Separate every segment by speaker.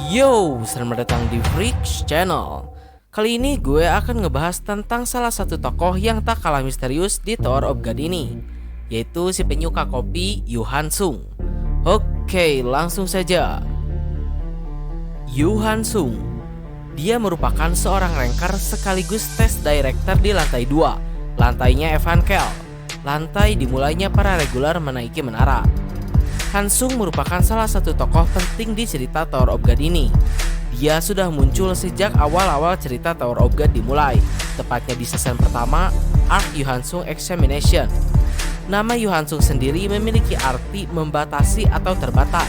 Speaker 1: Yo, selamat datang di Freaks Channel. Kali ini gue akan ngebahas tentang salah satu tokoh yang tak kalah misterius di Tower of God ini, yaitu si penyuka kopi Yu Han-sung. Oke, langsung saja. Yu Han-sung, dia merupakan seorang ranker sekaligus test director di lantai 2, lantainya Evan Kel, lantai dimulainya para regular menaiki menara. Han-sung merupakan salah satu tokoh penting di cerita Tower of God ini. Dia sudah muncul sejak awal-awal cerita Tower of God dimulai, tepatnya di season pertama, Arc Yu Han-sung Examination. Nama Yu Han-sung sendiri memiliki arti membatasi atau terbatas,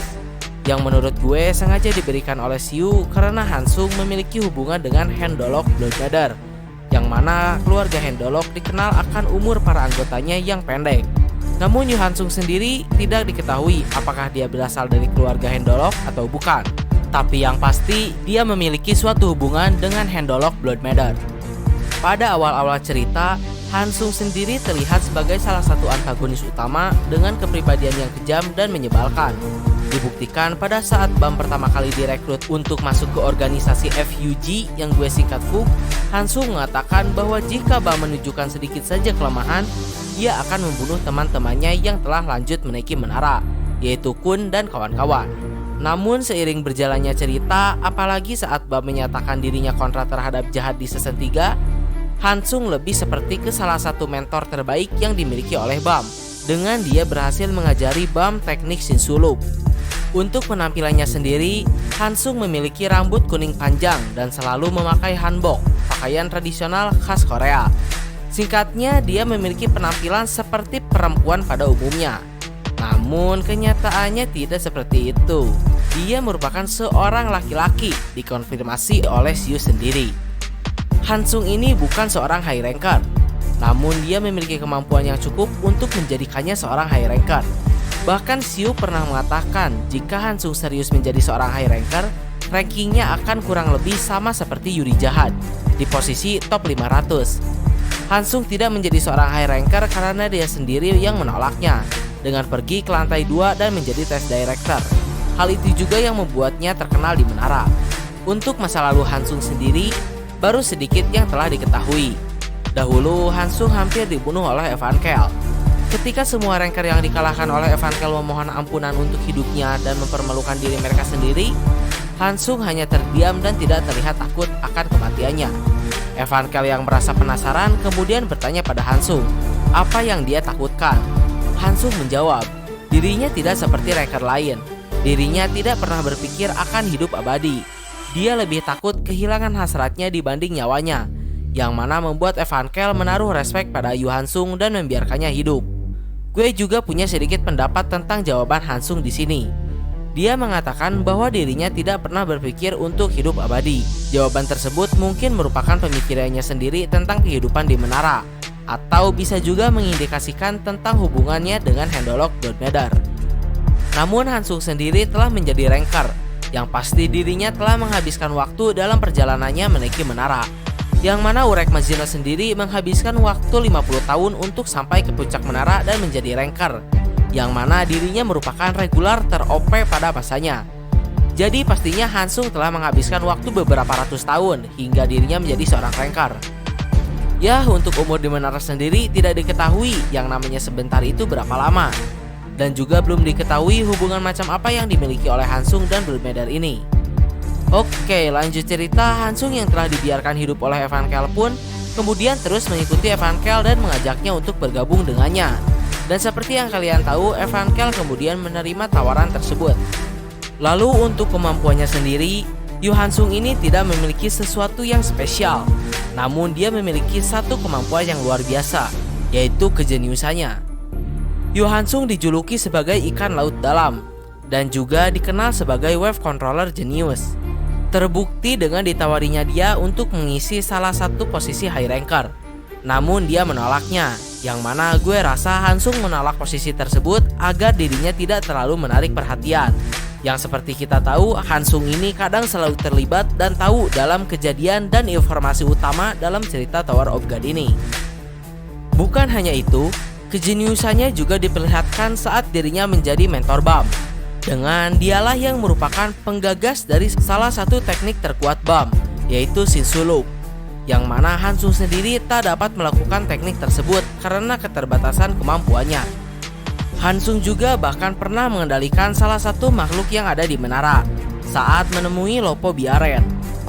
Speaker 1: yang menurut gue sengaja diberikan oleh Siu karena Han-sung memiliki hubungan dengan Handolok Bloodbrother, yang mana keluarga Handolok dikenal akan umur para anggotanya yang pendek. Namun Yu Han-sung sendiri tidak diketahui apakah dia berasal dari keluarga Handolok atau bukan. Tapi yang pasti dia memiliki suatu hubungan dengan Handolok Bloodbrother. Pada awal-awal cerita, Han-sung sendiri terlihat sebagai salah satu antagonis utama dengan kepribadian yang kejam dan menyebalkan. Dibuktikan pada saat Bam pertama kali direkrut untuk masuk ke organisasi FUG yang gue singkat FUG, Han-sung mengatakan bahwa jika Bam menunjukkan sedikit saja kelemahan, dia akan membunuh teman-temannya yang telah lanjut menaiki menara, yaitu Kun dan kawan-kawan. Namun seiring berjalannya cerita, apalagi saat Bam menyatakan dirinya kontra terhadap jahat di season 3, Han-sung lebih seperti ke salah satu mentor terbaik yang dimiliki oleh Bam, dengan dia berhasil mengajari Bam teknik Shinsuluk. Untuk penampilannya sendiri, Han-sung memiliki rambut kuning panjang dan selalu memakai hanbok, pakaian tradisional khas Korea. Singkatnya, dia memiliki penampilan seperti perempuan pada umumnya. Namun kenyataannya tidak seperti itu. Dia merupakan seorang laki-laki, dikonfirmasi oleh Siu sendiri. Han-sung ini bukan seorang high ranker, namun dia memiliki kemampuan yang cukup untuk menjadikannya seorang high ranker. Bahkan Siu pernah mengatakan jika Han-sung serius menjadi seorang high ranker, rankingnya akan kurang lebih sama seperti Yuri Jahat, di posisi top 500. Han-sung tidak menjadi seorang high ranker karena dia sendiri yang menolaknya, dengan pergi ke lantai 2 dan menjadi test director. Hal itu juga yang membuatnya terkenal di menara. Untuk masa lalu Han-sung sendiri, baru sedikit yang telah diketahui. Dahulu Han-sung hampir dibunuh oleh Evan Kel. Ketika semua ranker yang dikalahkan oleh Evan Kel memohon ampunan untuk hidupnya dan mempermalukan diri mereka sendiri, Han-sung hanya terdiam dan tidak terlihat takut akan kematiannya. Evan Kel yang merasa penasaran kemudian bertanya pada Han-sung apa yang dia takutkan. Han-sung menjawab, dirinya tidak seperti ranker lain. Dirinya tidak pernah berpikir akan hidup abadi. Dia lebih takut kehilangan hasratnya dibanding nyawanya, yang mana membuat Evan Kel menaruh respek pada Yu Han-sung dan membiarkannya hidup. Gue juga punya sedikit pendapat tentang jawaban Han-sung di sini. Dia mengatakan bahwa dirinya tidak pernah berpikir untuk hidup abadi. Jawaban tersebut mungkin merupakan pemikirannya sendiri tentang kehidupan di menara, atau bisa juga mengindikasikan tentang hubungannya dengan Handolok Bloodbrother. Namun Han-sung sendiri telah menjadi ranker, yang pasti dirinya telah menghabiskan waktu dalam perjalanannya menaiki menara, yang mana Urek Mazino sendiri menghabiskan waktu 50 tahun untuk sampai ke puncak menara dan menjadi ranker, yang mana dirinya merupakan regular ter-OP pada masanya. Jadi pastinya Han-sung telah menghabiskan waktu beberapa ratus tahun hingga dirinya menjadi seorang ranker. Ya, untuk umur di menara sendiri tidak diketahui yang namanya sebentar itu berapa lama. Dan juga belum diketahui hubungan macam apa yang dimiliki oleh Han-sung dan Bloodbrother ini. Oke, lanjut cerita. Han-sung yang telah dibiarkan hidup oleh Evan Kel pun kemudian terus mengikuti Evan Kel dan mengajaknya untuk bergabung dengannya. Dan seperti yang kalian tahu, Evan Kel kemudian menerima tawaran tersebut. Lalu untuk kemampuannya sendiri, Yu Han-sung ini tidak memiliki sesuatu yang spesial. Namun dia memiliki satu kemampuan yang luar biasa, yaitu kejeniusannya. Yu Han-sung dijuluki sebagai ikan laut dalam, dan juga dikenal sebagai wave controller jenius. Terbukti dengan ditawarinya dia untuk mengisi salah satu posisi high ranker. Namun dia menolaknya, yang mana gue rasa Han-sung menolak posisi tersebut agar dirinya tidak terlalu menarik perhatian. Yang seperti kita tahu, Han-sung ini kadang selalu terlibat dan tahu dalam kejadian dan informasi utama dalam cerita Tower of God ini. Bukan hanya itu, kejeniusannya juga diperlihatkan saat dirinya menjadi mentor Bam. Dengan dialah yang merupakan penggagas dari salah satu teknik terkuat BAM, yaitu Shinsu Loop, yang mana Hansung sendiri tak dapat melakukan teknik tersebut karena keterbatasan kemampuannya. Hansung juga bahkan pernah mengendalikan salah satu makhluk yang ada di menara saat menemui Lopo Biaren,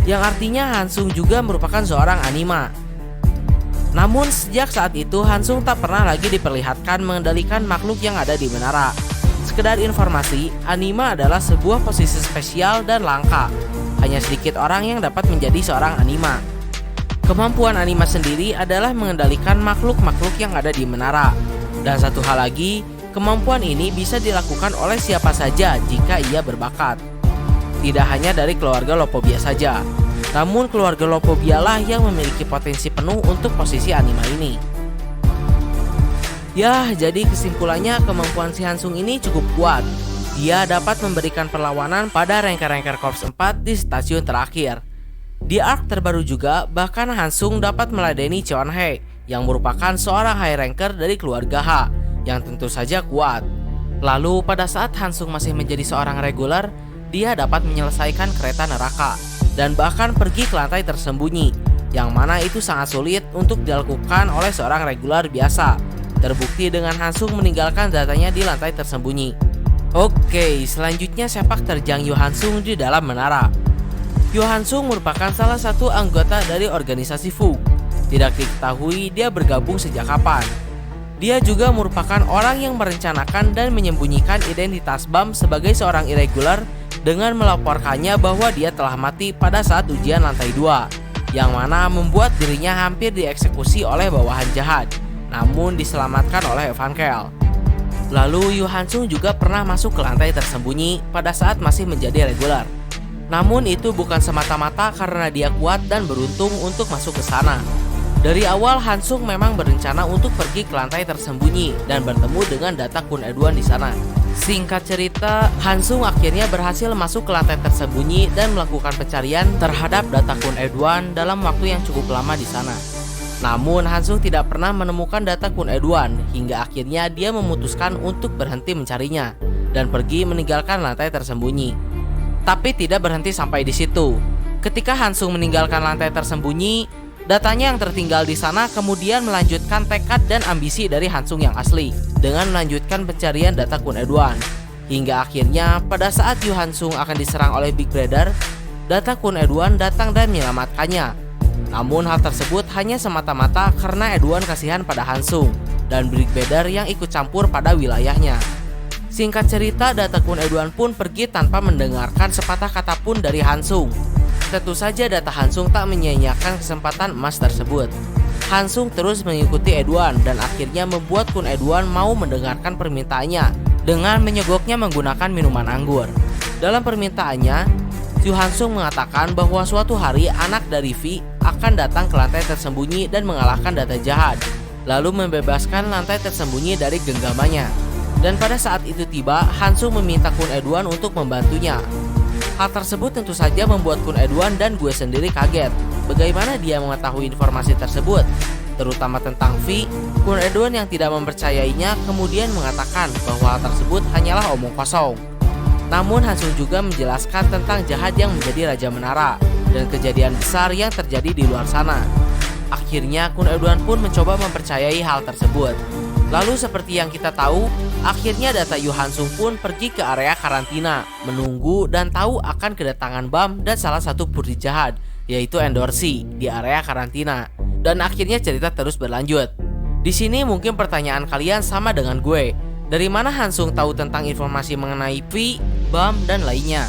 Speaker 1: yang artinya Hansung juga merupakan seorang anima. Namun sejak saat itu Hansung tak pernah lagi diperlihatkan mengendalikan makhluk yang ada di menara. Sekedar informasi, anima adalah sebuah posisi spesial dan langka. Hanya sedikit orang yang dapat menjadi seorang anima. Kemampuan anima sendiri adalah mengendalikan makhluk-makhluk yang ada di menara. Dan satu hal lagi, kemampuan ini bisa dilakukan oleh siapa saja jika ia berbakat. Tidak hanya dari keluarga Lopobia saja, namun keluarga Lopobia lah yang memiliki potensi penuh untuk posisi anima ini. Ya, jadi kesimpulannya kemampuan si Hansung ini cukup kuat. Dia dapat memberikan perlawanan pada Ranker-Ranker Korps 4 di stasiun terakhir. Di arc terbaru juga, bahkan Hansung dapat meladeni Cheonhae, yang merupakan seorang high ranker dari keluarga H, yang tentu saja kuat. Lalu pada saat Hansung masih menjadi seorang reguler, dia dapat menyelesaikan kereta neraka, dan bahkan pergi ke lantai tersembunyi, yang mana itu sangat sulit untuk dilakukan oleh seorang reguler biasa. Terbukti dengan Hansung meninggalkan datanya di lantai tersembunyi. Oke, selanjutnya sepak terjang Yu Hansung di dalam menara. Yu Hansung merupakan salah satu anggota dari organisasi Fu. Tidak diketahui dia bergabung sejak kapan. Dia juga merupakan orang yang merencanakan dan menyembunyikan identitas BAM sebagai seorang irregular dengan melaporkannya bahwa dia telah mati pada saat ujian lantai 2, yang mana membuat dirinya hampir dieksekusi oleh bawahan jahat, namun diselamatkan oleh Evankel. Lalu Yu Hansung juga pernah masuk ke lantai tersembunyi pada saat masih menjadi regular. Namun itu bukan semata-mata karena dia kuat dan beruntung untuk masuk ke sana. Dari awal Hansung memang berencana untuk pergi ke lantai tersembunyi dan bertemu dengan Data Kun Eduan di sana. Singkat cerita, Hansung akhirnya berhasil masuk ke lantai tersembunyi dan melakukan pencarian terhadap Data Kun Eduan dalam waktu yang cukup lama di sana. Namun Hansung tidak pernah menemukan Data Kun Eduan hingga akhirnya dia memutuskan untuk berhenti mencarinya dan pergi meninggalkan lantai tersembunyi. Tapi tidak berhenti sampai di situ. Ketika Hansung meninggalkan lantai tersembunyi, datanya yang tertinggal di sana kemudian melanjutkan tekad dan ambisi dari Hansung yang asli dengan melanjutkan pencarian Data Kun Eduan. Hingga akhirnya pada saat Yu Hansung akan diserang oleh Big Brother, Data Kun Eduan datang dan menyelamatkannya. Namun hal tersebut hanya semata-mata karena Eduan kasihan pada Hansung dan Big Brother yang ikut campur pada wilayahnya. Singkat cerita, Data Kun Eduan pun pergi tanpa mendengarkan sepatah kata pun dari Hansung. Tentu saja Data Hansung tak menyia-nyiakan kesempatan emas tersebut. Hansung terus mengikuti Eduan dan akhirnya membuat Kun Eduan mau mendengarkan permintaannya dengan menyogoknya menggunakan minuman anggur. Dalam permintaannya, Yu Hansung mengatakan bahwa suatu hari anak dari V akan datang ke lantai tersembunyi dan mengalahkan Data jahat, lalu membebaskan lantai tersembunyi dari genggamannya. Dan pada saat itu tiba, Hansung meminta Kun Eduan untuk membantunya. Hal tersebut tentu saja membuat Kun Eduan dan gue sendiri kaget. Bagaimana dia mengetahui informasi tersebut, terutama tentang V? Kun Eduan yang tidak mempercayainya kemudian mengatakan bahwa hal tersebut hanyalah omong kosong. Namun Hansung juga menjelaskan tentang jahat yang menjadi Raja Menara dan kejadian besar yang terjadi di luar sana. Akhirnya Kun Eduan pun mencoba mempercayai hal tersebut. Lalu seperti yang kita tahu, akhirnya Data Yu Hansung pun pergi ke area karantina, menunggu dan tahu akan kedatangan BAM dan salah satu puri jahat, yaitu Endorsi, di area karantina. Dan akhirnya cerita terus berlanjut. Di sini mungkin pertanyaan kalian sama dengan gue. Dari mana Hansung tahu tentang informasi mengenai V, BAM, dan lainnya?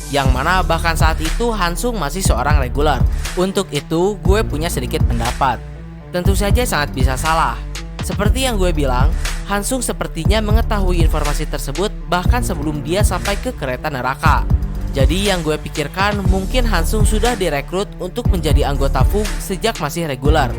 Speaker 1: Yang mana bahkan saat itu Hansung masih seorang regular. Untuk itu gue punya sedikit pendapat. Tentu saja sangat bisa salah. Seperti yang gue bilang, Hansung sepertinya mengetahui informasi tersebut bahkan sebelum dia sampai ke kereta neraka. Jadi yang gue pikirkan mungkin Hansung sudah direkrut untuk menjadi anggota Fu sejak masih regular.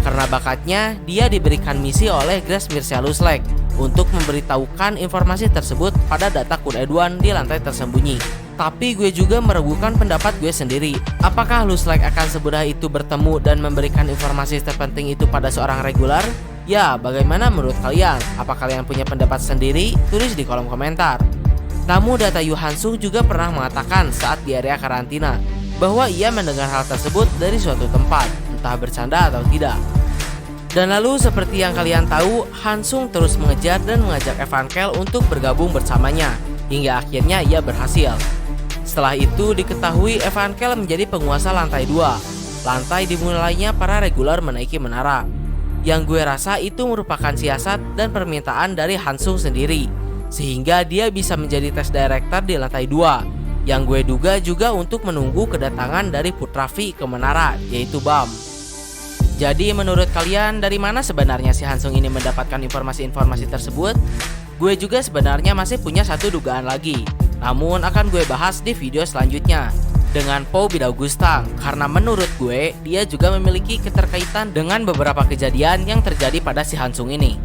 Speaker 1: Karena bakatnya, dia diberikan misi oleh Grace Mircea Luslek untuk memberitahukan informasi tersebut pada Data Kun Eduan di lantai tersembunyi. Tapi gue juga meragukan pendapat gue sendiri. Apakah Luslek akan semudah itu bertemu dan memberikan informasi terpenting itu pada seorang regular? Ya, bagaimana menurut kalian? Apa kalian punya pendapat sendiri? Tulis di kolom komentar. Namun data Yu Hansung juga pernah mengatakan saat di area karantina bahwa ia mendengar hal tersebut dari suatu tempat, entah bercanda atau tidak. Dan lalu seperti yang kalian tahu, Hansung terus mengejar dan mengajak Evankel untuk bergabung bersamanya, hingga akhirnya ia berhasil. Setelah itu diketahui Evankel menjadi penguasa lantai 2. Lantai dimulainya para regular menaiki menara. Yang gue rasa itu merupakan siasat dan permintaan dari Hansung sendiri, sehingga dia bisa menjadi test director di lantai 2. Yang gue duga juga untuk menunggu kedatangan dari Putra V ke menara, yaitu Bam. Jadi menurut kalian dari mana sebenarnya si Hansung ini mendapatkan informasi-informasi tersebut? Gue juga sebenarnya masih punya satu dugaan lagi, namun akan gue bahas di video selanjutnya dengan Po Bidaugustang, karena menurut gue dia juga memiliki keterkaitan dengan beberapa kejadian yang terjadi pada si Hansung ini.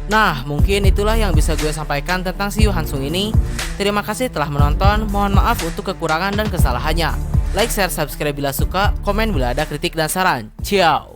Speaker 1: Nah, mungkin itulah yang bisa gue sampaikan tentang si Yu Hansung ini. Terima kasih telah menonton, mohon maaf untuk kekurangan dan kesalahannya. Like, share, subscribe bila suka, komen bila ada kritik dan saran. Ciao.